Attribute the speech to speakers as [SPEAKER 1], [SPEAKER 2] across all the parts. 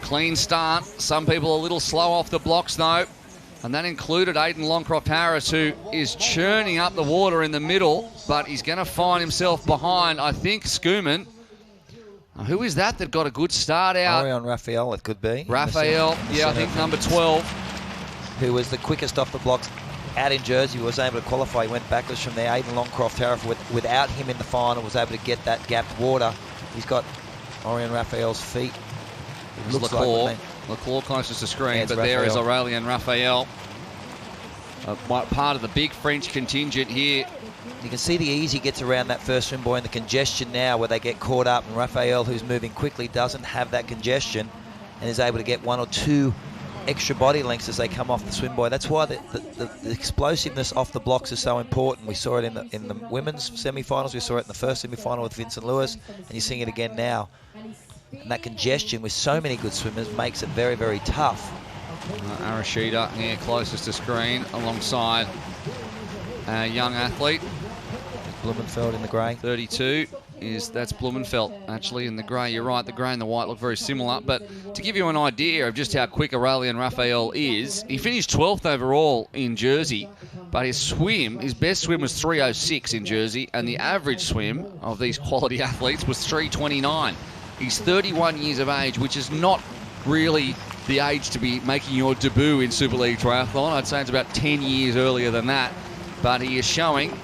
[SPEAKER 1] Clean start. Some people a little slow off the blocks, though. And that included Aidan Longcroft-Harris, who is churning up the water in the middle, but he's going to find himself behind, I think, Schumann. Who is that got a good start out?
[SPEAKER 2] Orion Raphael, it could be.
[SPEAKER 1] Raphael, yeah, I think number 12.
[SPEAKER 2] Who was the quickest off the blocks out in Jersey, was able to qualify. He went backwards from there. Aidan Longcroft-Harris, without him in the final, was able to get that gapped water. He's got Orion Raphael's feet.
[SPEAKER 1] Looks like LaCour closest to screen, but
[SPEAKER 2] Raphael.
[SPEAKER 1] there is Aurelien Raphael. Part of the big French contingent here.
[SPEAKER 2] You can see the ease he gets around that first swim buoy and the congestion now where they get caught up. And Raphael, who's moving quickly, doesn't have that congestion and is able to get 1 or 2 extra body lengths as they come off the swim buoy. That's why the explosiveness off the blocks is so important. We saw it in the women's semi-finals. We saw it in the first semi-final with Vincent Lewis, and you're seeing it again now. And that congestion with so many good swimmers makes it very, very tough.
[SPEAKER 1] Arashida here closest to screen alongside a young athlete.
[SPEAKER 2] Blumenfeld in the grey.
[SPEAKER 1] 32 that's Blumenfeld actually in the grey. You're right, the grey and the white look very similar. But to give you an idea of just how quick Aurelien Raphael is, he finished 12th overall in Jersey, but his best swim was 3:06 in Jersey, and the average swim of these quality athletes was 3:29. He's 31 years of age, which is not really the age to be making your debut in Super League Triathlon. I'd say it's about 10 years earlier than that. But he is showing,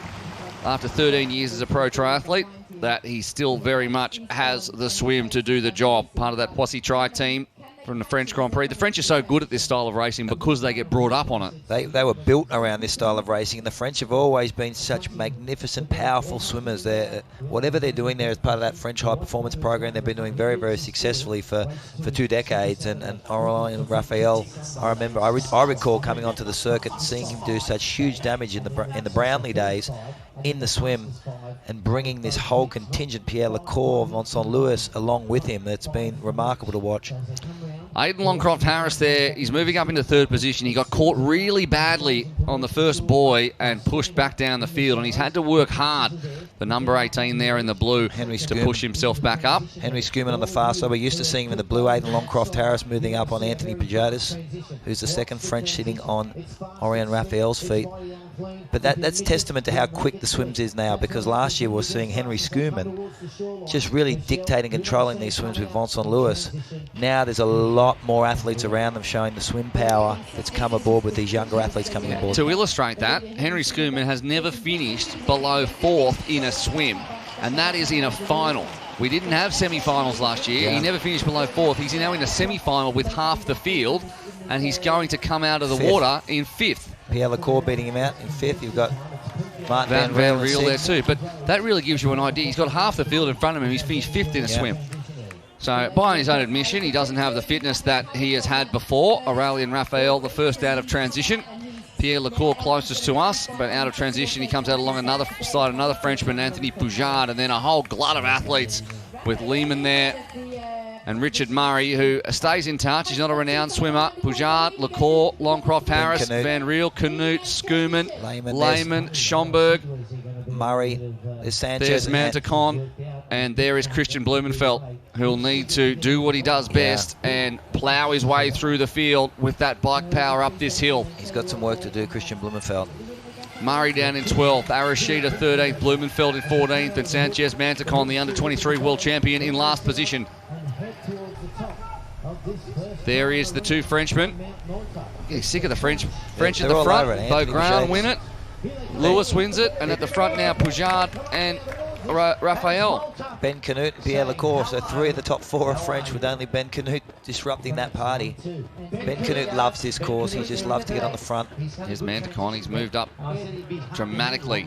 [SPEAKER 1] after 13 years as a pro triathlete, that he still very much has the swim to do the job. Part of that Poissy Tri team from the French Grand Prix. The French are so good at this style of racing because they get brought up on it.
[SPEAKER 2] They were built around this style of racing, and the French have always been such magnificent, powerful swimmers. Whatever they're doing there as part of that French high-performance program, they've been doing very, very successfully for 2 decades. And Aurelien Raphael, I recall coming onto the circuit and seeing him do such huge damage in the Brownlee days in the swim, and bringing this whole contingent, Pierre LaCour, Vincent Lewis, along with him. It's been remarkable to watch.
[SPEAKER 1] Aidan Longcroft-Harris there, he's moving up into 3rd position. He got caught really badly on the first buoy and pushed back down the field, and he's had to work hard, the number 18 there in the blue, to push himself back up.
[SPEAKER 2] Henry Schumann on the far side. We're used to seeing him in the blue. Aidan Longcroft-Harris moving up on Anthony Pujadas, who's the second French sitting on Orion Raphael's feet. But that's testament to how quick the swims is now, because last year we were seeing Henry Schumann just really dictating, controlling these swims with Vincent Lewis. Now there's a lot more athletes around them showing the swim power that's come aboard with these younger athletes coming aboard.
[SPEAKER 1] To illustrate that, Henry Schumann has never finished below 4th in a swim, and that is in a final. We didn't have semi-finals last year.
[SPEAKER 2] Yeah.
[SPEAKER 1] He never finished below 4th. He's now in a semi-final with half the field, and he's going to come out of the water in 5th.
[SPEAKER 2] Pierre LaCour beating him out in 5th. You've got Martin
[SPEAKER 1] Van Riel there too. But that really gives you an idea. He's got half the field in front of him. He's finished 5th in a swim. So by his own admission, he doesn't have the fitness that he has had before. Aurelien Raphael, the first out of transition. Pierre LaCour closest to us, but out of transition, he comes out along another Frenchman, Anthony Poujard, and then a whole glut of athletes with Lehman there. And Richard Murray, who stays in touch. He's not a renowned swimmer. Poujard, LaCour, Longcroft-Harris, Van Riel, Canute, Schumann, Lehman, Schomburg.
[SPEAKER 2] Murray, there's Sanchez.
[SPEAKER 1] There's Manticon, and there is Christian Blumenfeld, who'll need to do what he does best and plough his way through the field with that bike power up this hill.
[SPEAKER 2] He's got some work to do, Christian Blumenfeld.
[SPEAKER 1] Murray down in 12th, Arashida 13th, Blumenfeld in 14th, and Sanchez Manticon, the under-23 world champion, in last position. There is the 2 Frenchmen. Getting sick of the French at the front. Beaugrand win it. Lewis wins it, and at the front now, Poujard and Raphael.
[SPEAKER 2] Ben Canute and Pierre LaCour, so 3 of the top 4 are French, with only Ben Canute disrupting that party. Ben Canute loves this course. He just loves to get on the front.
[SPEAKER 1] Here's Manticon. He's moved up dramatically.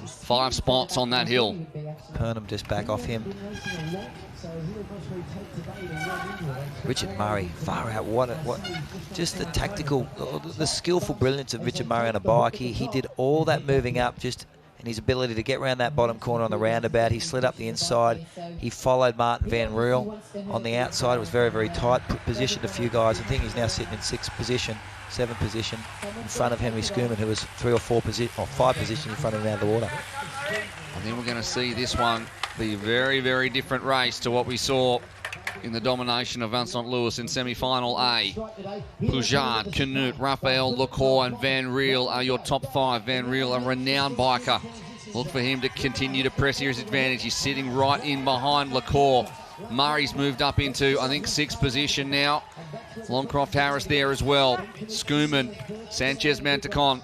[SPEAKER 1] 5 spots on that hill.
[SPEAKER 2] Purnham just back off him. Richard Murray, far out. What just the tactical, the skillful brilliance of Richard Murray on a bike. He did all that moving up, and his ability to get around that bottom corner on the roundabout. He slid up the inside. He followed Martin Van Riel on the outside. It was very, very tight. Positioned a few guys. I think he's now sitting in 6th position, 7th position in front of Henry Schumann, who was 3 or 5 positions in front of him out of the water.
[SPEAKER 1] I think we're going to see this one be a very, very different race to what we saw in the domination of Vincent Lewis in semi-final A. Poujade, Canute, Raphael, Lecour and Van Riel are your top 5. Van Riel, a renowned biker. Look for him to continue to press his advantage. He's sitting right in behind Lecour. Murray's moved up into, I think, 6th position now. Longcroft Harris there as well. Schoeman, Sanchez Mantecon.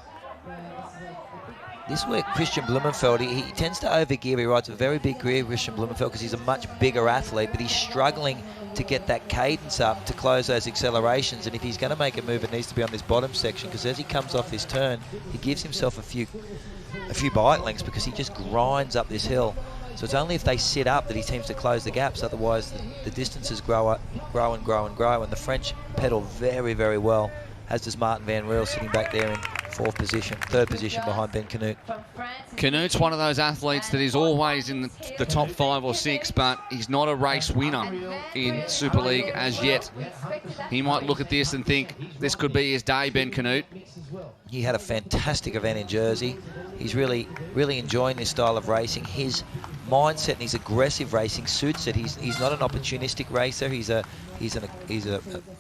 [SPEAKER 2] This is where Christian Blumenfeld, he tends to overgear. He rides a very big gear, Christian Blumenfeld, because he's a much bigger athlete, but he's struggling to get that cadence up to close those accelerations. And if he's going to make a move, it needs to be on this bottom section, because as he comes off this turn, he gives himself a few bike lengths because he just grinds up this hill. So it's only if they sit up that he seems to close the gaps. Otherwise, the distances grow and grow and grow. And the French pedal very, very well, as does Martin Van Riel sitting back there in 4th position, 3rd position behind Ben Canute.
[SPEAKER 1] Canute's one of those athletes that is always in the top 5 or 6, but he's not a race winner in Super League as yet. He might look at this and think this could be his day, Ben Canute.
[SPEAKER 2] He had a fantastic event in Jersey. He's really, really enjoying this style of racing. His mindset and his aggressive racing suits it. He's not an opportunistic racer. He's I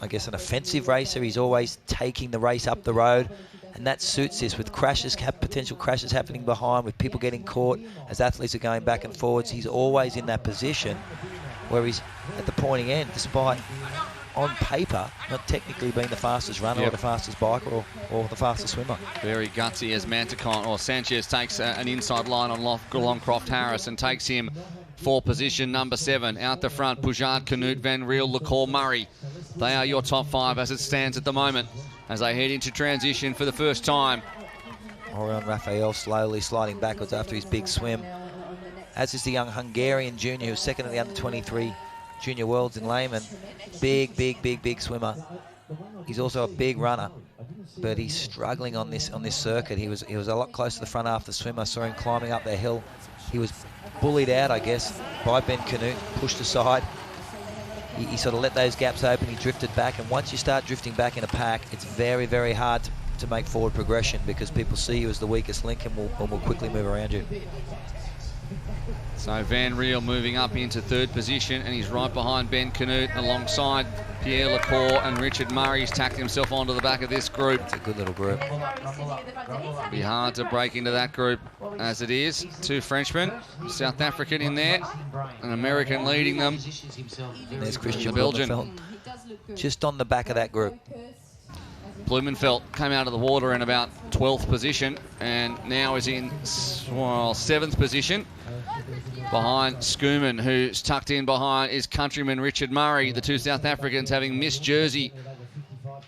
[SPEAKER 2] guess an offensive racer. He's always taking the race up the road, and that suits this with potential crashes happening behind, with people getting caught as athletes are going back and forwards. He's always in that position where he's at the pointing end, despite on paper not technically being the fastest runner or the fastest biker or the fastest swimmer.
[SPEAKER 1] Very gutsy as Mantecon, or Sanchez takes an inside line on Longcroft Harris and takes him for position number 7. Out the front, Poujade, Canute, Van Riel, Lecour, Murray. They are your top 5 as it stands at the moment, as they head into transition for the first time.
[SPEAKER 2] Orion Raphael slowly sliding backwards after his big swim, as is the young Hungarian junior who's second at the under-23 Junior Worlds in Lehman. Big swimmer. He's also a big runner, but he's struggling on this circuit. He was a lot closer to the front after the swim. I saw him climbing up the hill. He was bullied out, I guess, by Ben Canute, pushed aside. He sort of let those gaps open. He drifted back, and once you start drifting back in a pack, it's very, very hard to make forward progression, because people see you as the weakest link and will quickly move around you.
[SPEAKER 1] So Van Riel moving up into 3rd position, and he's right behind Ben Canute alongside Pierre Lecour and Richard Murray. He's tacked himself onto the back of this group.
[SPEAKER 2] It's a good little group.
[SPEAKER 1] Be hard to break into that group as it is. 2 Frenchmen, South African in there, an American leading them.
[SPEAKER 2] And there's Christian
[SPEAKER 1] Belgian.
[SPEAKER 2] Blumenfeld just on the back of that group.
[SPEAKER 1] Blumenfeld came out of the water in about 12th position and now is in 7th position behind Schoeman, who's tucked in behind his countryman Richard Murray. The 2 South Africans having missed Jersey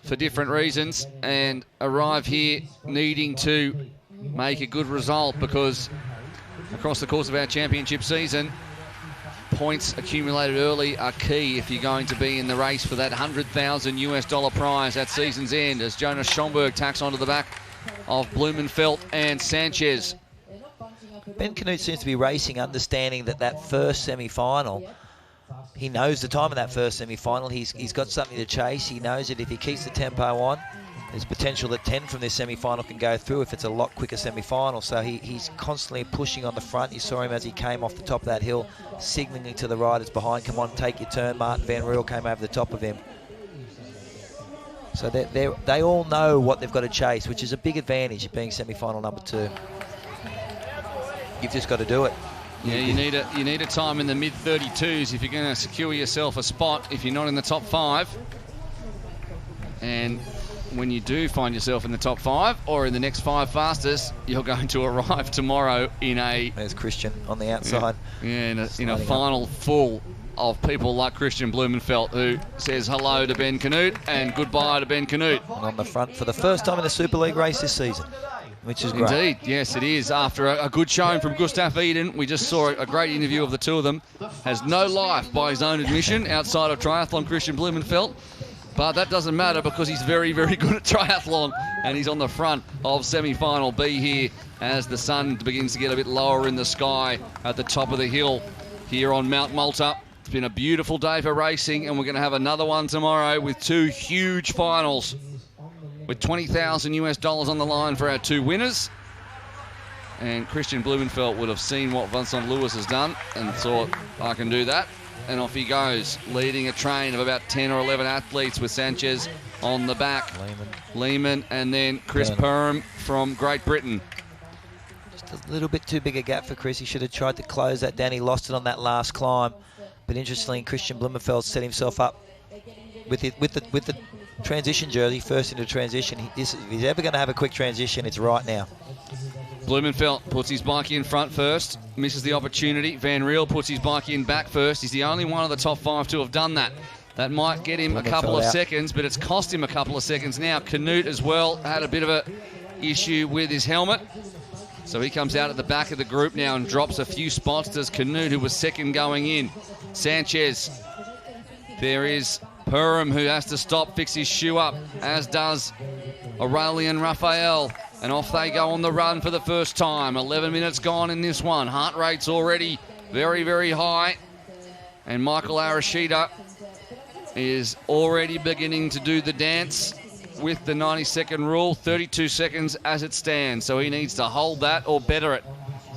[SPEAKER 1] for different reasons and arrive here needing to make a good result, because across the course of our championship season, points accumulated early are key if you're going to be in the race for that $100,000 prize at season's end, as Jonas Schomburg tacks onto the back of Blumenfeld and Sanchez.
[SPEAKER 2] Ben Canute seems to be racing, understanding that first semi-final, he knows the time of that first semi-final. He's got something to chase. He knows that if he keeps the tempo on, there's potential that 10 from this semi-final can go through if it's a lot quicker semi-final. So he's constantly pushing on the front. You saw him as he came off the top of that hill, signalling to the riders behind, come on, take your turn. Martin Van Riel came over the top of him. So they all know what they've got to chase, which is a big advantage of being semi-final number 2. You've just got to do it.
[SPEAKER 1] Yeah, you need a time in the mid-32s if you're going to secure yourself a spot if you're not in the top 5. And when you do find yourself in the top 5 or in the next 5 fastest, you're going to arrive tomorrow in a...
[SPEAKER 2] There's Christian on the outside.
[SPEAKER 1] In a final full of people like Christian Blumenfeld, who says hello to Ben Canute and goodbye to Ben Canute.
[SPEAKER 2] And on the front for the first time in a Super League race this season, which is great.
[SPEAKER 1] Indeed, yes, it is. After a good showing from Gustav Eden, we just saw a great interview of the 2 of them. Has no life by his own admission outside of triathlon, Christian Blumenfeld. But that doesn't matter, because he's very, very good at triathlon, and he's on the front of semi-final B here as the sun begins to get a bit lower in the sky at the top of the hill here on Mount Malta. It's been a beautiful day for racing, and we're going to have another one tomorrow with 2 huge finals, with $20,000 on the line for our 2 winners. And Christian Blumenfeld would have seen what Vincent Lewis has done and thought, I can do that. and off he goes, leading a train of about 10 or 11 athletes with Sanchez on the back. Lehman, and then Chris Perham from Great Britain.
[SPEAKER 2] Just a little bit too big a gap for Chris. He should have tried to close that down. He lost it on that last climb. But interestingly, Christian Blumenfeld set himself up with the transition jersey, first into transition. If he's ever going to have a quick transition, it's right now.
[SPEAKER 1] Blumenfeld puts his bike in front first, misses the opportunity. Van Riel puts his bike in back first. He's the only one of the top 5 to have done that. That might get him a couple of seconds, but it's cost him a couple of seconds now. Canute as well had a bit of a issue with his helmet. So he comes out at the back of the group now and drops a few spots. Does Canute, who was second going in. Sanchez. There is Perham, who has to stop, fix his shoe up, as does Aurelian Raphael. And off they go on the run for the first time. 11 minutes gone in this one. Heart rate's already very, very high. And Michael Arashida is already beginning to do the dance with the 90-second rule. 32 seconds as it stands. So he needs to hold that or better it.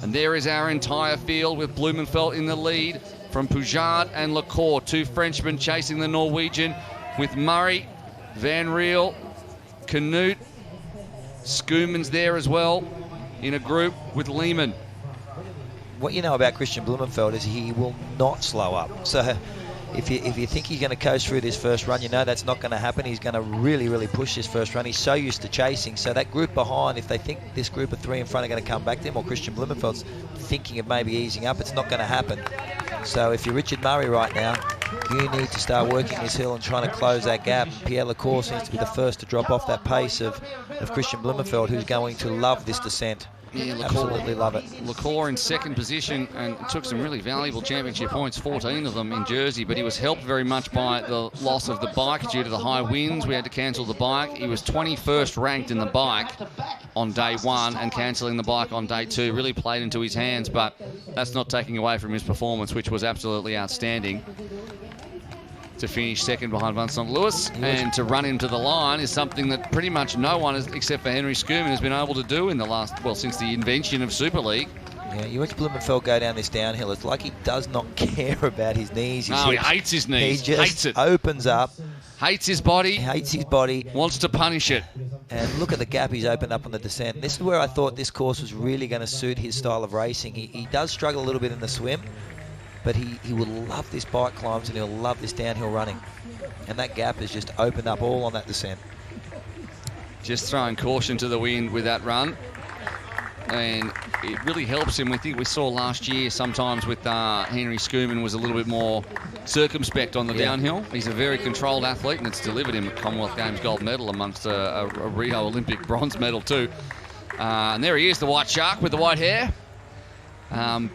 [SPEAKER 1] And there is our entire field with Blumenfeld in the lead from Poujade and Lecour. 2 Frenchmen chasing the Norwegian with Murray, Van Riel, Canute. Schoeman's there as well in a group with Lehman.
[SPEAKER 2] What you know about Christian Blumenfeld is he will not slow up. So if you think he's going to coast through this first run, you know that's not going to happen. He's going to really, really push this first run. He's so used to chasing. So that group behind, if they think this group of 3 in front are going to come back to him, or Christian Blumenfeld's thinking of maybe easing up, it's not going to happen. So if you're Richard Murray right now, you need to start working this hill and trying to close that gap. Pierre Lecour seems to be the first to drop off that pace of Christian Blumenfeld, who's going to love this descent.
[SPEAKER 1] Yeah,
[SPEAKER 2] absolutely love it.
[SPEAKER 1] Lecour in second position and took some really valuable championship points, 14 of them in Jersey, but he was helped very much by the loss of the bike due to the high winds. We had to cancel the bike. He was 21st ranked in the bike on day 1, and cancelling the bike on day 2 really played into his hands, but that's not taking away from his performance, which was absolutely outstanding. To finish second behind Vincent Lewis and to run into the line is something that pretty much no one, except for Henry Schoeman, has been able to do in the last, well, since the invention of Super League.
[SPEAKER 2] Yeah, you watch Blumenfeld go down this downhill. It's like he does not care about his knees.
[SPEAKER 1] No, he hates his knees.
[SPEAKER 2] He just
[SPEAKER 1] hates it.
[SPEAKER 2] Opens up.
[SPEAKER 1] Hates his body.
[SPEAKER 2] Hates his body.
[SPEAKER 1] Wants to punish it.
[SPEAKER 2] And look at the gap he's opened up on the descent. This is where I thought this course was really going to suit his style of racing. He does struggle a little bit in the swim, but he will love this bike climbs and he'll love this downhill running. And that gap has just opened up all on that descent.
[SPEAKER 1] Just throwing caution to the wind with that run. And it really helps him. I think we saw last year sometimes with Henry Schoeman was a little bit more circumspect on the downhill. He's a very controlled athlete, and it's delivered him a Commonwealth Games gold medal amongst a Rio Olympic bronze medal too. And there he is, the white shark with the white hair.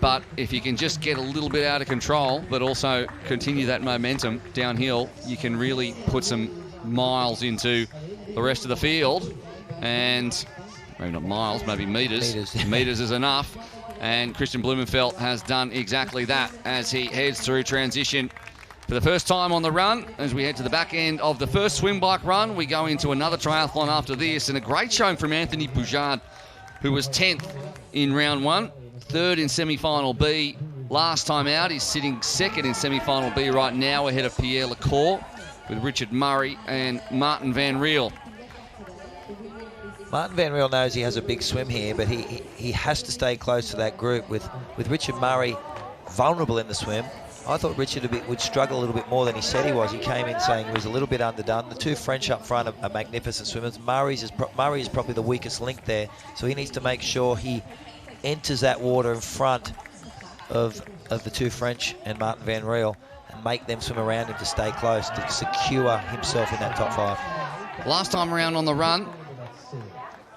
[SPEAKER 1] But if you can just get a little bit out of control, but also continue that momentum downhill, you can really put some miles into the rest of the field. And maybe not miles, maybe meters. Meters is enough. And Christian Blumenfeld has done exactly that as he heads through transition for the first time on the run. As we head to the back end of the first swim bike run, we go into another triathlon after this. And a great showing from Anthony Poujade, who was 10th in round 1. 3rd in semi-final B last time out. He's sitting 2nd in semi-final B right now, ahead of Pierre Lecour with Richard Murray and Martin Van Riel.
[SPEAKER 2] Martin Van Riel knows he has a big swim here, but he has to stay close to that group with Richard Murray vulnerable in the swim. I thought Richard would struggle a little bit more than he said he was. He came in saying he was a little bit underdone. The 2 French up front are magnificent swimmers. Murray is probably the weakest link there, so he needs to make sure he enters that water in front of the 2 French and Martin Van Riel and make them swim around him to stay close, to secure himself in that top 5.
[SPEAKER 1] Last time around on the run,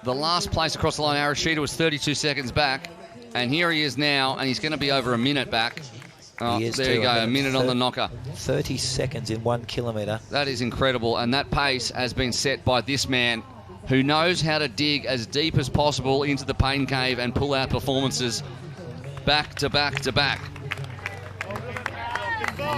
[SPEAKER 1] the last place across the line, Arashida, was 32 seconds back, and here he is now, and he's going to be over a minute back. Oh, there you go, a minute on the knocker.
[SPEAKER 2] 30 seconds in 1 kilometre.
[SPEAKER 1] That is incredible, and that pace has been set by this man who knows how to dig as deep as possible into the pain cave and pull out performances back to back to back.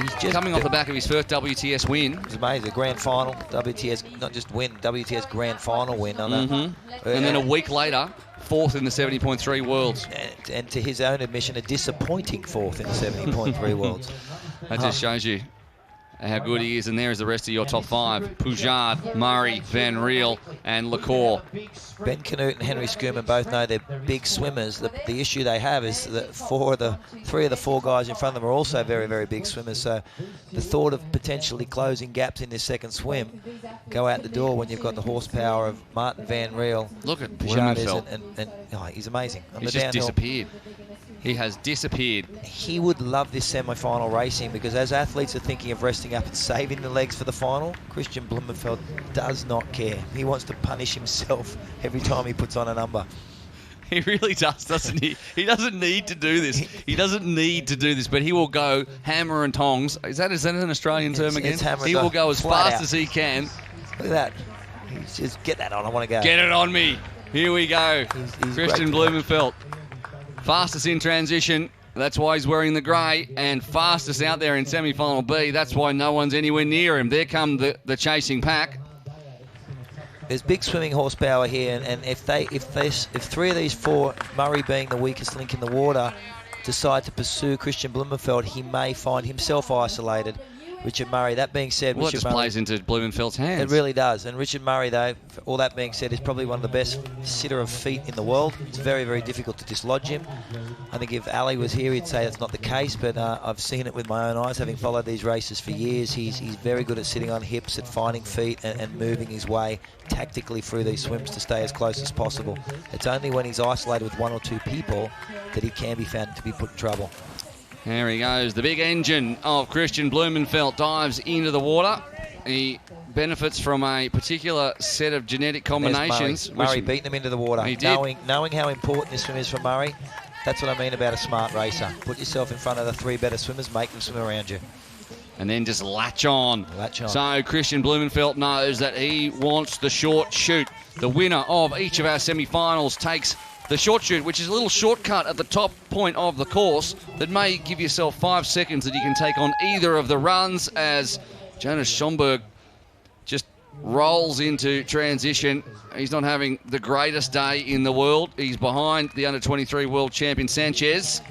[SPEAKER 1] He's just coming off the back of his first WTS win.
[SPEAKER 2] It's amazing, the grand final, WTS, not just win, WTS grand final win.
[SPEAKER 1] And then a week later, 4th in the 70.3 Worlds.
[SPEAKER 2] And to his own admission, a disappointing 4th in the 70.3 Worlds.
[SPEAKER 1] That just shows you how good he is. And there's the rest of your top 5. Poujade, Murray, Van Riel, and LaCour.
[SPEAKER 2] Ben Canute and Henry Schoeman both know they're big swimmers. The issue they have is that 3 of the 4 guys in front of them are also very, very big swimmers. So the thought of potentially closing gaps in this second swim go out the door when you've got the horsepower of Martin Van Riel.
[SPEAKER 1] Look at
[SPEAKER 2] Poujade
[SPEAKER 1] Blumenfeld.
[SPEAKER 2] And he's amazing. On
[SPEAKER 1] He's
[SPEAKER 2] the
[SPEAKER 1] just
[SPEAKER 2] downhill,
[SPEAKER 1] disappeared. He has disappeared.
[SPEAKER 2] he would love this semi-final racing, because as athletes are thinking of resting up and saving the legs for the final, Christian Blumenfeld does not care. He wants to punish himself every time he puts on a number.
[SPEAKER 1] He really does, doesn't he? He doesn't need to do this. He doesn't need to do this, but he will go hammer and tongs. Is that an Australian term again?
[SPEAKER 2] It's hammer
[SPEAKER 1] He will go as fast
[SPEAKER 2] out.
[SPEAKER 1] as he can.
[SPEAKER 2] Look at that. Just get that on. I want to go.
[SPEAKER 1] Get it on me. Here we go.
[SPEAKER 2] He's
[SPEAKER 1] Christian
[SPEAKER 2] great.
[SPEAKER 1] Blumenfeld. Fastest in transition. That's why he's wearing the grey, and fastest out there in semi-final B. That's why no one's anywhere near him. There come the chasing pack.
[SPEAKER 2] There's big swimming horsepower here, and if 3 of these 4, Murray being the weakest link in the water, decide to pursue Christian Blumenfeld, he may find himself isolated. Richard Murray, that being said,
[SPEAKER 1] Well, it
[SPEAKER 2] Richard
[SPEAKER 1] just
[SPEAKER 2] Murray,
[SPEAKER 1] plays into Blumenfeld's hands.
[SPEAKER 2] it really does. And Richard Murray, though, all that being said, is probably one of the best sitter of feet in the world. It's very, very difficult to dislodge him. I think if Ali was here, he'd say that's not the case, but I've seen it with my own eyes, having followed these races for years. He's very good at sitting on hips, at finding feet, and moving his way tactically through these swims to stay as close as possible. It's only when he's isolated with 1 or 2 people that he can be found to be put in trouble.
[SPEAKER 1] There he goes. The big engine of Christian Blumenfeld dives into the water. He benefits from a particular set of genetic combinations.
[SPEAKER 2] There's Murray beating him into the water.
[SPEAKER 1] He did.
[SPEAKER 2] Knowing how important this swim is for Murray, that's what I mean about a smart racer. Put yourself in front of the 3 better swimmers, make them swim around you.
[SPEAKER 1] And then just latch on.
[SPEAKER 2] Latch on.
[SPEAKER 1] So Christian Blumenfeld knows that he wants the short shoot. The winner of each of our semi-finals takes the short shoot, which is a little shortcut at the top point of the course that may give yourself 5 seconds that you can take on either of the runs, as Jonas Schomburg just rolls into transition. He's not having the greatest day in the world. He's behind the under-23 world champion Sanchez,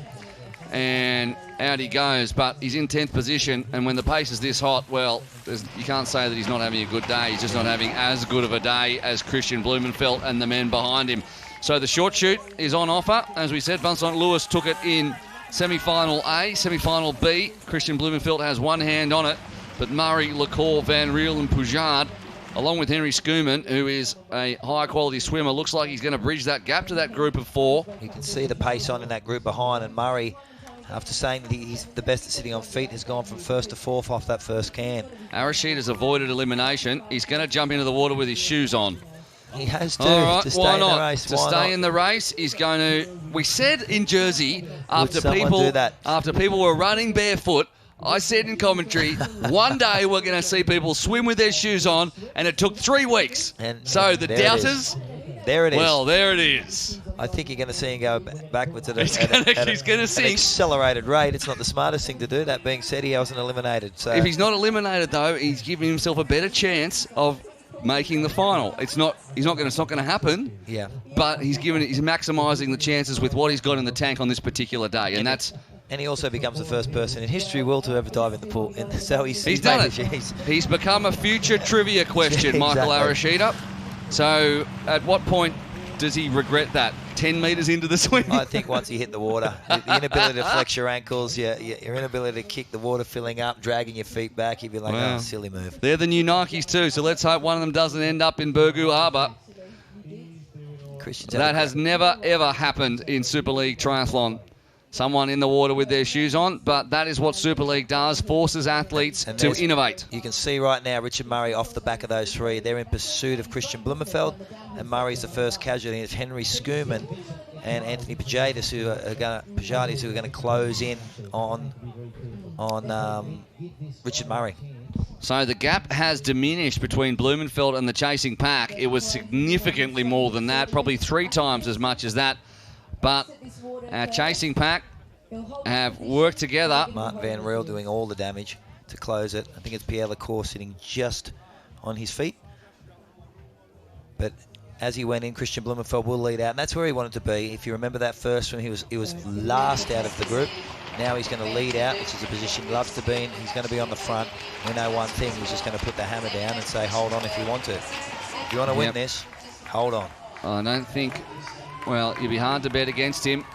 [SPEAKER 1] and out he goes, but he's in 10th position, and when the pace is this hot, well, you can't say that he's not having a good day. He's just not having as good of a day as Christian Blumenfeld and the men behind him. So the short shoot is on offer. As we said, Vincent Lewis took it in semi-final A. Semi-final B, Christian Blumenfeld has one hand on it, but Murray, LaCour, Van Riel and Poujade, along with Henry Schoeman, who is a high-quality swimmer, looks like he's going to bridge that gap to that group of 4.
[SPEAKER 2] You can see the pace on in that group behind, and Murray, after saying that he's the best at sitting on feet, has gone from 1st to 4th off that first can.
[SPEAKER 1] Arashid has avoided elimination. He's going to jump into the water with his shoes on.
[SPEAKER 2] He has to,
[SPEAKER 1] All right,
[SPEAKER 2] to stay
[SPEAKER 1] why
[SPEAKER 2] in
[SPEAKER 1] not?
[SPEAKER 2] the race.
[SPEAKER 1] To stay in the race, he's going to... We said in Jersey, after people were running barefoot, I said in commentary, one day we're going to see people swim with their shoes on, and it took 3 weeks. So the doubters...
[SPEAKER 2] There it is.
[SPEAKER 1] Well, there it is.
[SPEAKER 2] I think you're going to see him go backwards at
[SPEAKER 1] He's going to sink.
[SPEAKER 2] an accelerated rate. It's not the smartest thing to do. That being said, he wasn't eliminated. So
[SPEAKER 1] if he's not eliminated, though, he's giving himself a better chance of making the final. It's not going to happen.
[SPEAKER 2] Yeah.
[SPEAKER 1] But he's maximising the chances with what he's got in the tank on this particular day, and that's.
[SPEAKER 2] And he also becomes the first person in history to ever dive in the pool. So he's
[SPEAKER 1] done it. He's become a future trivia question, Michael Arashida. So at what point does he regret that? 10 metres into the swim?
[SPEAKER 2] I think once he hit the water, the inability to flex your ankles, your inability to kick the water filling up, dragging your feet back, you'd be like, oh, silly move.
[SPEAKER 1] They're the new Nikes too, so let's hope one of them doesn't end up in Burgoo Harbour. That has never, ever happened in Super League Triathlon. Someone in the water with their shoes on, but that is what Super League does, forces athletes to innovate.
[SPEAKER 2] You can see right now Richard Murray off the back of those 3. They're in pursuit of Christian Blumenfeld, and Murray's the first casualty. It's Henry Schoeman and Anthony Pajadis who are going to close in on Richard Murray.
[SPEAKER 1] So the gap has diminished between Blumenfeld and the chasing pack. It was significantly more than that, probably 3 times as much as that. But our chasing pack have worked together.
[SPEAKER 2] Martin Van Riel doing all the damage to close it. I think it's Pierre LaCour sitting just on his feet. But as he went in, Christian Blumenfeld will lead out, and that's where he wanted to be. If you remember that first swim, he was last out of the group. Now he's going to lead out, which is a position he loves to be in. He's going to be on the front. We know one thing, he's just going to put the hammer down and say, hold on if you want to. If you want to win this, hold on.
[SPEAKER 1] I don't think, well, it'd be hard to bet against him.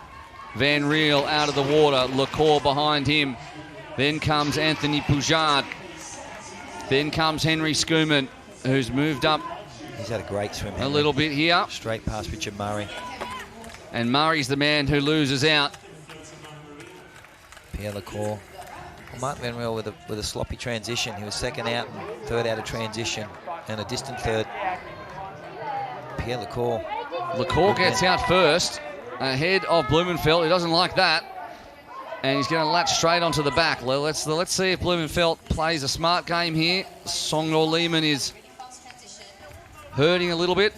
[SPEAKER 1] Van Riel out of the water, Lacour behind him. Then comes Anthony Poujard. Then comes Henry Schumann, who's moved up
[SPEAKER 2] He's had a great swim.
[SPEAKER 1] a little bit here.
[SPEAKER 2] Straight past Richard Murray.
[SPEAKER 1] And Murray's the man who loses out.
[SPEAKER 2] Pierre Lacour. Well, Martin Van Riel with a sloppy transition. He was second out and third out of transition, and a distant third. Pierre Lacour.
[SPEAKER 1] Lacour gets out first, ahead of Blumenfeld. He doesn't like that. And he's going to latch straight onto the back. Let's see if Blumenfeld plays a smart game here. Songnor Lehman is hurting a little bit.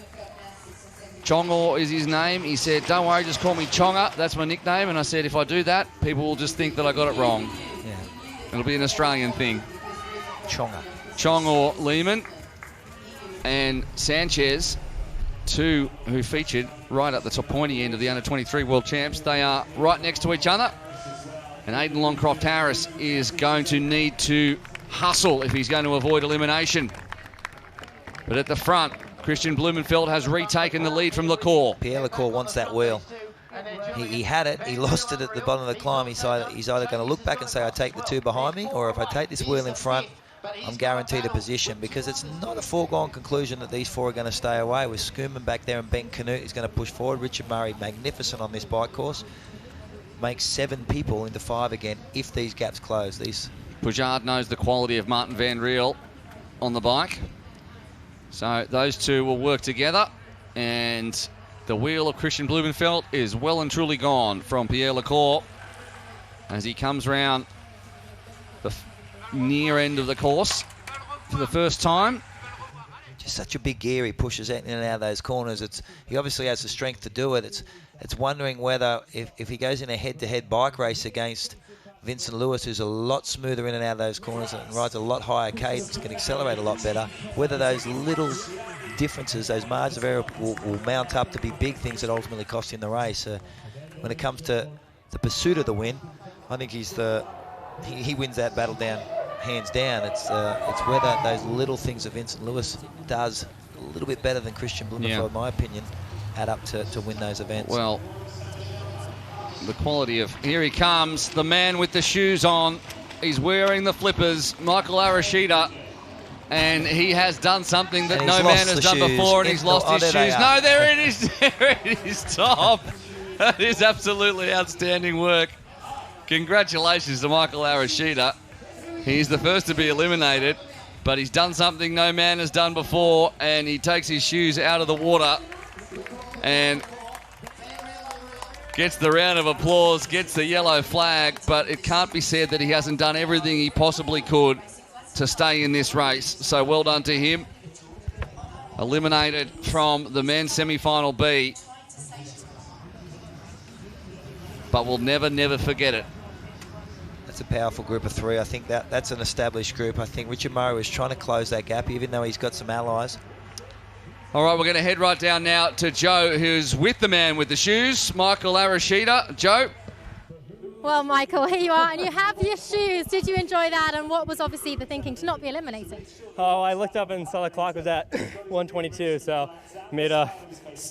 [SPEAKER 1] Chongor is his name. He said, don't worry, just call me Chonga. That's my nickname. And I said, if I do that, people will just think that I got it wrong.
[SPEAKER 2] Yeah.
[SPEAKER 1] It'll be an Australian thing.
[SPEAKER 2] Chonga.
[SPEAKER 1] Chongor Lehman and Sanchez, two who featured right at the top pointy end of the under-23 World Champs. They are right next to each other. And Aidan Longcroft Harris is going to need to hustle if he's going to avoid elimination. But at the front, Christian Blumenfeld has retaken the lead from Lacour.
[SPEAKER 2] Pierre Lacour wants that wheel. He had it, he lost it at the bottom of the climb. He's either going to look back and say, I take the two behind me, or if I take this wheel in front, I'm guaranteed a position, because it's not a foregone conclusion that these four are going to stay away. With Schumann back there and Ben Canute is going to push forward. Richard Murray, magnificent on this bike course. Makes 7 people into 5 again if these gaps close.
[SPEAKER 1] Poujard knows the quality of Martin Van Riel on the bike. So those two will work together, and the wheel of Christian Blumenfeld is well and truly gone from Pierre Lacour as he comes round the near end of the course for the first time.
[SPEAKER 2] Just such a big gear. He pushes in and out of those corners. He obviously has the strength to do it. It's wondering whether if he goes in a head-to-head bike race against Vincent Lewis, who's a lot smoother in and out of those corners and rides a lot higher cadence, can accelerate a lot better, whether those little differences, those margins of error will mount up to be big things that ultimately cost him the race. When it comes to the pursuit of the win, I think he wins that battle down, hands down. It's whether those little things that Vincent Lewis does a little bit better than Christian Blumenfeld, in my opinion, add up to win those events.
[SPEAKER 1] Well, the quality of, here he comes, the man with the shoes on. He's wearing the flippers, Michael Arashida, and he has done something that no man has done before, and he's lost his shoes. No, there it is. There it is, Tom. That is absolutely outstanding work. Congratulations to Michael Arashida. He's the first to be eliminated, but he's done something no man has done before, and he takes his shoes out of the water and gets the round of applause, gets the yellow flag, but it can't be said that he hasn't done everything he possibly could to stay in this race. So well done to him. Eliminated from the men's semi-final B. But we'll never forget it.
[SPEAKER 2] That's a powerful group of 3. I think that's an established group. I think Richard Murray was trying to close that gap, even though he's got some allies.
[SPEAKER 1] All right, we're going to head right down now to Joe, who's with the man with the shoes, Michael Arashida. Joe?
[SPEAKER 3] Well, Michael, here you are, and you have your shoes. Did you enjoy that, and what was obviously the thinking to not be eliminated?
[SPEAKER 4] Oh, I looked up and saw the clock was at 1:22, so made a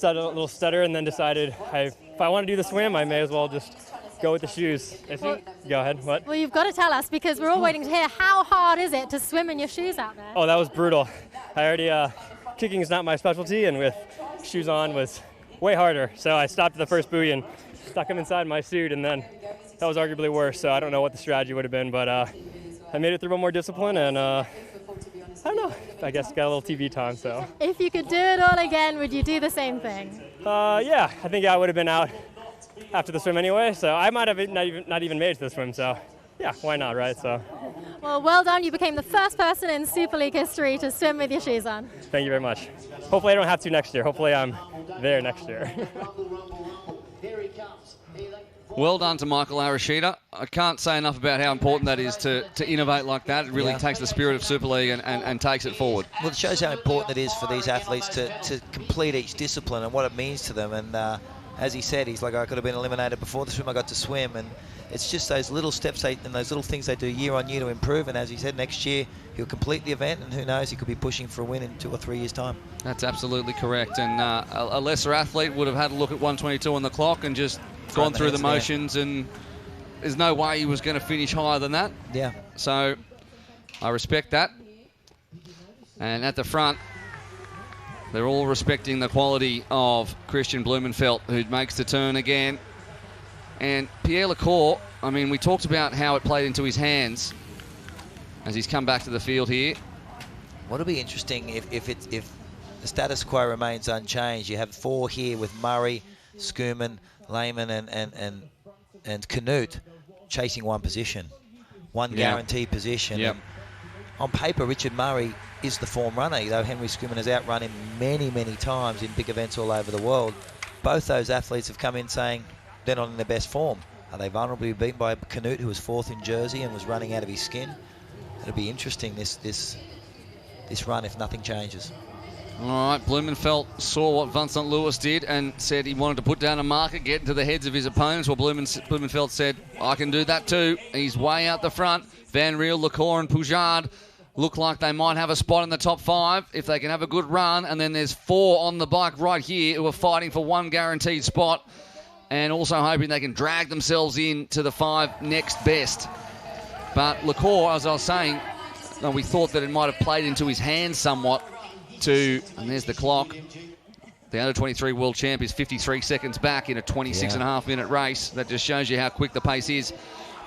[SPEAKER 4] little stutter and then decided if I want to do the swim, I may as well just go with the shoes. Go ahead, what?
[SPEAKER 3] Well, you've got to tell us, because we're all waiting to hear, how hard is it to swim in your shoes out there?
[SPEAKER 4] Oh, that was brutal. I already, kicking is not my specialty, and with shoes on was way harder. So I stopped at the first buoy and stuck them inside my suit, and then that was arguably worse. So I don't know what the strategy would have been, but I made it through with more discipline, and I don't know, I guess got a little TV time, so.
[SPEAKER 3] If you could do it all again, would you do the same thing?
[SPEAKER 4] Yeah, I think I would have been out after the swim anyway, so I might have not even made it to the swim, so yeah, why not, right? So.
[SPEAKER 3] Well, well done. You became the first person in Super League history to swim with your shoes on.
[SPEAKER 4] Thank you very much. Hopefully I don't have to next year. Hopefully I'm there next year.
[SPEAKER 1] Well done to Michael Arashida. I can't say enough about how important that is to innovate like that. It really takes the spirit of Super League and takes it forward.
[SPEAKER 2] Well, it shows how important it is for these athletes to complete each discipline and what it means to them. And as he said, he's like, I could have been eliminated before the swim, I got to swim. And it's just those little steps and those little things they do year on year to improve. And as he said, next year he'll complete the event, and who knows, he could be pushing for a win in 2 or 3 years' time.
[SPEAKER 1] That's absolutely correct. And a lesser athlete would have had a look at 1:22 on the clock and just gone through the motions, and there's no way he was going to finish higher than that.
[SPEAKER 2] Yeah.
[SPEAKER 1] So I respect that. And at the front, they're all respecting the quality of Christian Blumenfeld, who makes the turn again. And Pierre Lecour, I mean, we talked about how it played into his hands as he's come back to the field here.
[SPEAKER 2] What'll be interesting if the status quo remains unchanged. You have 4 here with Murray, Schoeman, Lehman and Canute chasing one position, one guaranteed position.
[SPEAKER 1] Yep.
[SPEAKER 2] On paper, Richard Murray is the form runner, though Henry Schoeman has outrun him many, many times in big events all over the world. Both those athletes have come in saying they're not in their best form. Are they vulnerably beaten by Canute, who was 4th in Jersey and was running out of his skin? It'll be interesting this run if nothing changes.
[SPEAKER 1] All right, Blumenfeld saw what Vincent Lewis did and said he wanted to put down a marker, get into the heads of his opponents. Well, Blumenfeld said, I can do that too. He's way out the front. Van Riel, Lecour and Poujade look like they might have a spot in the top 5 if they can have a good run. And then there's 4 on the bike right here who are fighting for one guaranteed spot and also hoping they can drag themselves in to the 5 next best. But Lecour, as I was saying, we thought that it might have played into his hands somewhat. And there's the clock. The under-23 world champ is 53 seconds back in a 26.5 minute race. That just shows you how quick the pace is.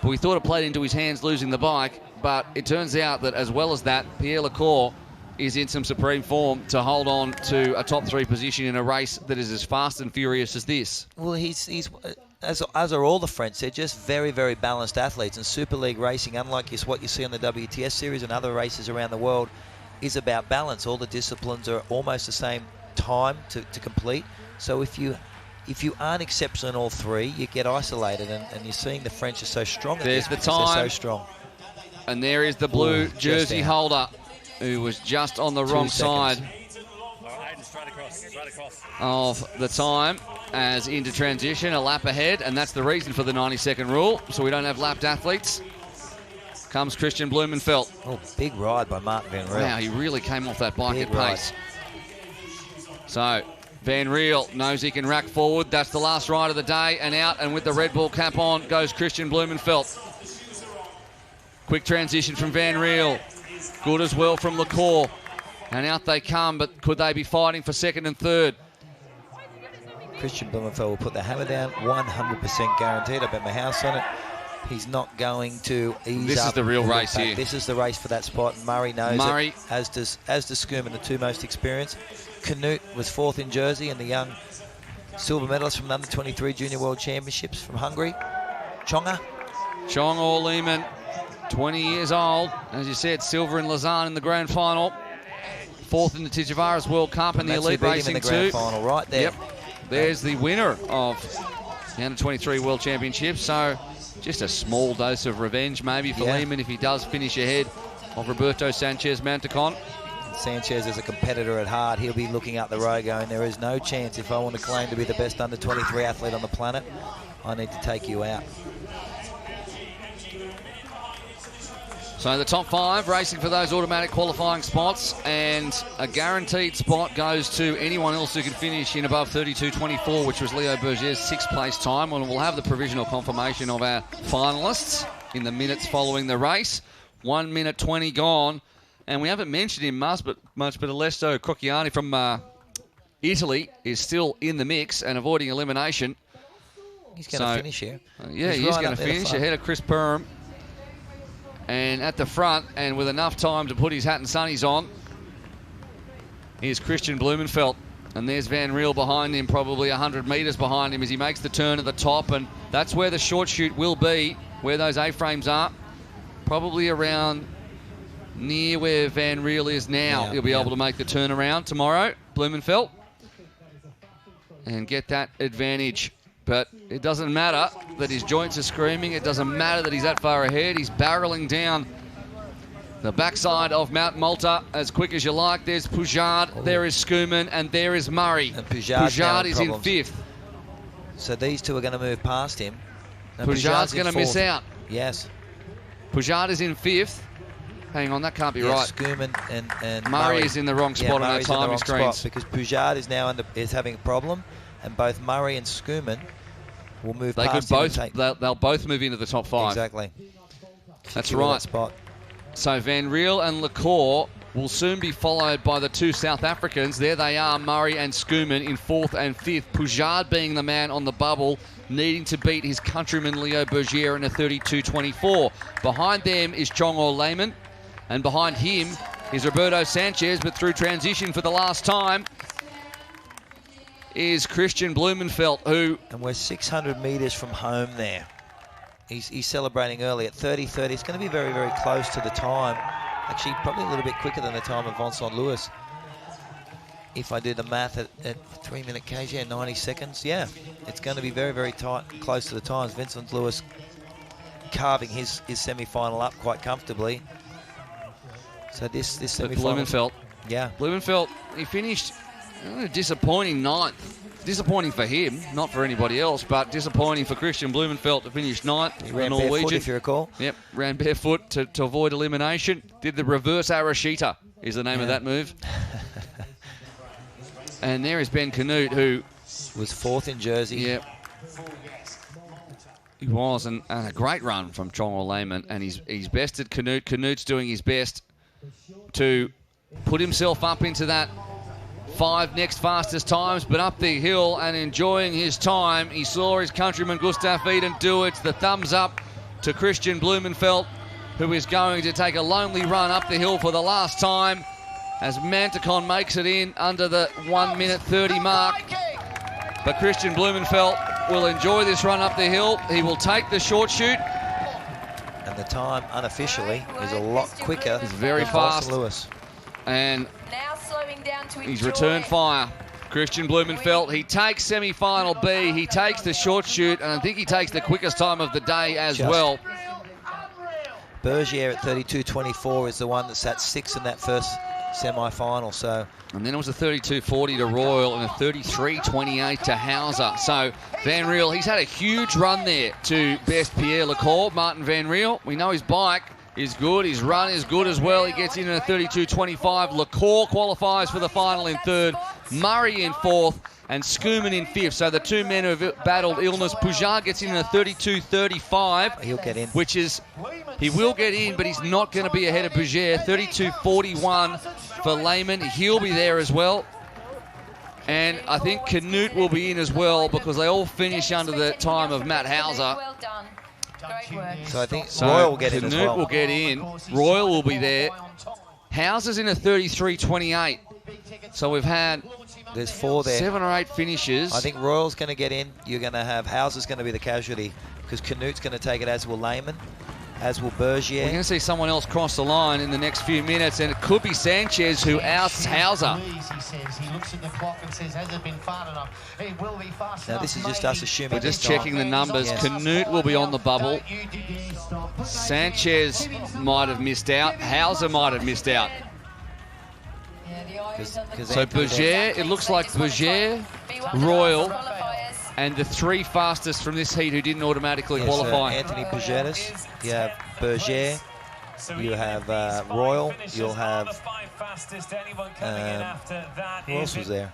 [SPEAKER 1] But we thought it played into his hands losing the bike, but it turns out that as well as that, Pierre Lecour is in some supreme form to hold on to a top 3 position in a race that is as fast and furious as this.
[SPEAKER 2] Well, he's as are all the French. They're just very, very balanced athletes. And Super League racing, unlike what you see on the WTS series and other races around the world, is about balance. All the disciplines are almost the same time to complete. So if you aren't exceptional in all 3, you get isolated, and you're seeing the French are so strong.
[SPEAKER 1] There's the time.
[SPEAKER 2] They're so strong.
[SPEAKER 1] And there is the blue jersey holder, who was just on the wrong side of the time as into transition, a lap ahead, and that's the reason for the 90-second rule, so we don't have lapped athletes. Comes Christian Blumenfeld.
[SPEAKER 2] Oh, big ride by Mark Van Riel.
[SPEAKER 1] Wow, he really came off that bike at pace. So, Van Riel knows he can rack forward. That's the last ride of the day, and out, and with the Red Bull cap on goes Christian Blumenfeld. Quick transition from Van Riel. Good as well from Lecour. And out they come, but could they be fighting for 2nd and 3rd?
[SPEAKER 2] Christian Blumenfeld will put the hammer down, 100% guaranteed. I bet my house on it. He's not going to ease up.
[SPEAKER 1] This is the real race here.
[SPEAKER 2] This is the race for that spot. Murray knows it, as does Schoeman, the 2 most experienced. Canute was 4th in Jersey and the young silver medalist from the under-23 Junior World Championships from Hungary. Chong
[SPEAKER 1] or Lehman, 20 years old. As you said, silver in Lausanne in the grand final. 4th in the Tijavaras World Cup and the elite racing
[SPEAKER 2] in the grand final right there.
[SPEAKER 1] Yep. There's the winner of the under-23 World Championships. So just a small dose of revenge maybe for Lehman if he does finish ahead of Roberto Sanchez Mantecon.
[SPEAKER 2] Sanchez is a competitor at heart. He'll be looking up the road going, there is no chance if I want to claim to be the best under-23 athlete on the planet, I need to take you out.
[SPEAKER 1] So the top 5 racing for those automatic qualifying spots, and a guaranteed spot goes to anyone else who can finish in above 32.24, which was Leo Berger's 6th place time. And we'll have the provisional confirmation of our finalists in the minutes following the race. 1 minute 20 gone, and we haven't mentioned him much, but Alesto Crocchiani from Italy is still in the mix and avoiding elimination.
[SPEAKER 2] He's going to finish here.
[SPEAKER 1] He's going to finish ahead of Chris Perham. And at the front, and with enough time to put his hat and sunnies on, here's Christian Blumenfeld. And there's Van Riel behind him, probably 100 metres behind him as he makes the turn at the top. And that's where the short chute will be, where those A-frames are. Probably around near where Van Riel is now. He'll be able to make the turnaround tomorrow, Blumenfeld, and get that advantage. But it doesn't matter that his joints are screaming. It doesn't matter that he's that far ahead. He's barreling down the backside of Mount Malta as quick as you like. There's Poujade, there is Schoeman, and there is Murray.
[SPEAKER 2] And Poujade
[SPEAKER 1] is in 5th.
[SPEAKER 2] So these two are going to move past him.
[SPEAKER 1] Poujade's going to miss out.
[SPEAKER 2] Yes.
[SPEAKER 1] Poujade is in 5th. Hang on, that can't be right.
[SPEAKER 2] Schoeman and
[SPEAKER 1] Murray is in the wrong spot on our timing screens.
[SPEAKER 2] Because Poujade is now is having a problem, and both Murray and Schoeman will move past him.
[SPEAKER 1] They'll both move into the top 5.
[SPEAKER 2] Exactly.
[SPEAKER 1] That's right.
[SPEAKER 2] That spot.
[SPEAKER 1] So Van Riel and Lacour will soon be followed by the 2 South Africans. There they are, Murray and Schoeman in 4th and 5th. Poujade being the man on the bubble, needing to beat his countryman Leo Bergier in a 32.24. Behind them is Chongo Lehmann, and behind him is Roberto Sanchez, but through transition for the last time is Christian Blumenfeld, who...
[SPEAKER 2] And we're 600 metres from home there. He's celebrating early at 30.30. It's going to be very, very close to the time. Actually, probably a little bit quicker than the time of Vincent Lewis. If I do the math at 3-minute Ks, 90 seconds. Yeah, it's going to be very, very tight, close to the times. Vincent Lewis carving his semi-final up quite comfortably. So this semi-final...
[SPEAKER 1] Blumenfeld.
[SPEAKER 2] Yeah.
[SPEAKER 1] Blumenfeld, he finished a disappointing 9th. Disappointing for him, not for anybody else, but disappointing for Christian Blumenfeld to finish 9th.
[SPEAKER 2] He ran barefoot, if you recall.
[SPEAKER 1] Yep, ran barefoot to avoid elimination. Did the reverse Arashita, is the name of that move. And there is Ben Canute, who...
[SPEAKER 2] was 4th in Jersey.
[SPEAKER 1] Yep. He was, and a great run from Chongo Lehmann, and he's bested Canute. Canute's doing his best to put himself up into that 5 next fastest times, but up the hill and enjoying his time. He saw his countryman Gustav Eden do it. The thumbs up to Christian Blumenfeld, who is going to take a lonely run up the hill for the last time as Manticon makes it in under the 1:30 mark. But Christian Blumenfeld will enjoy this run up the hill. He will take the short shoot.
[SPEAKER 2] And the time, unofficially, is a lot quicker.
[SPEAKER 1] It's very fast.
[SPEAKER 2] Lewis.
[SPEAKER 1] And
[SPEAKER 5] now slowing down to
[SPEAKER 1] he's returned fire. Christian Blumenfeld, he takes semi-final B, he takes the short shoot, and I think he takes the quickest time of the day as well.
[SPEAKER 2] Bergier at 32.24 is the one that sat 6th in that first semi-final. So,
[SPEAKER 1] and then it was a 32.40 to Royal and a 33.28 to Hauser. So Van Riel, he's had a huge run there to best Pierre Lacour. Martin Van Riel, we know his bike is good, his run is good as well. He gets in a 32.25. Lacour qualifies for the final in 3rd, Murray in 4th, and Schoeman in 5th. So the 2 men who have battled illness. Poujade gets in a 32.35.
[SPEAKER 2] He'll get in.
[SPEAKER 1] Which is, he will get in, but he's not going to be ahead of Bergier. 32.41 for Lehmann. He'll be there as well. And I think Canute will be in as well because they all finish under the time of Matt Hauser.
[SPEAKER 5] Well done. Great work.
[SPEAKER 2] So I think Royal will get in as well.
[SPEAKER 1] Canute will get in. Royal will be there. Hauser's in a 33.28. So we've had
[SPEAKER 2] there's 4 there.
[SPEAKER 1] 7 or 8 finishes.
[SPEAKER 2] I think Royal's going to get in. You're going to have Hauser's going to be the casualty because Canute's going to take it, as will Lehmann, as will Bergier.
[SPEAKER 1] We're going to see someone else cross the line in the next few minutes, and it could be Sanchez who ousts Hauser.
[SPEAKER 2] Now this is just us assuming.
[SPEAKER 1] We're just checking the numbers. Yes. Canute will be on the bubble. Sanchez might have missed out. Hauser might have missed out. So Bergier, it looks like Bergier, Royal, and the 3 fastest from this heat who didn't automatically qualify.
[SPEAKER 2] Anthony Pagetis, you have Bergier, you have Royal, you'll have... who else was there?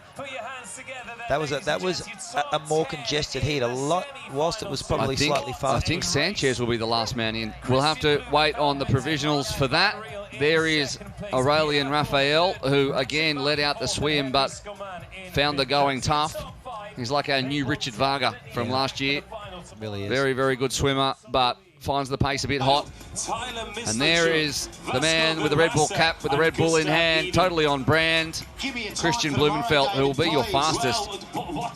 [SPEAKER 2] That was a more congested heat. A lot, whilst it was probably slightly faster.
[SPEAKER 1] I think Sanchez will be the last man in. We'll have to wait on the provisionals for that. There is Aurelien Raphael, who again let out the swim but found the going tough. He's like our new Richard Varga from last year.
[SPEAKER 2] Really is.
[SPEAKER 1] Very, very good swimmer, but finds the pace a bit hot. And there is the man with the Red Bull cap, with the Red Bull in hand, totally on brand, Christian Blumenfeld, who will be your fastest,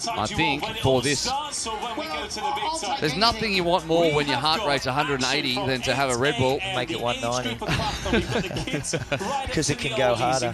[SPEAKER 1] I think, for this. There's nothing you want more when your heart rate's 180 than to have a Red Bull.
[SPEAKER 2] Make it 190. Because it can go harder.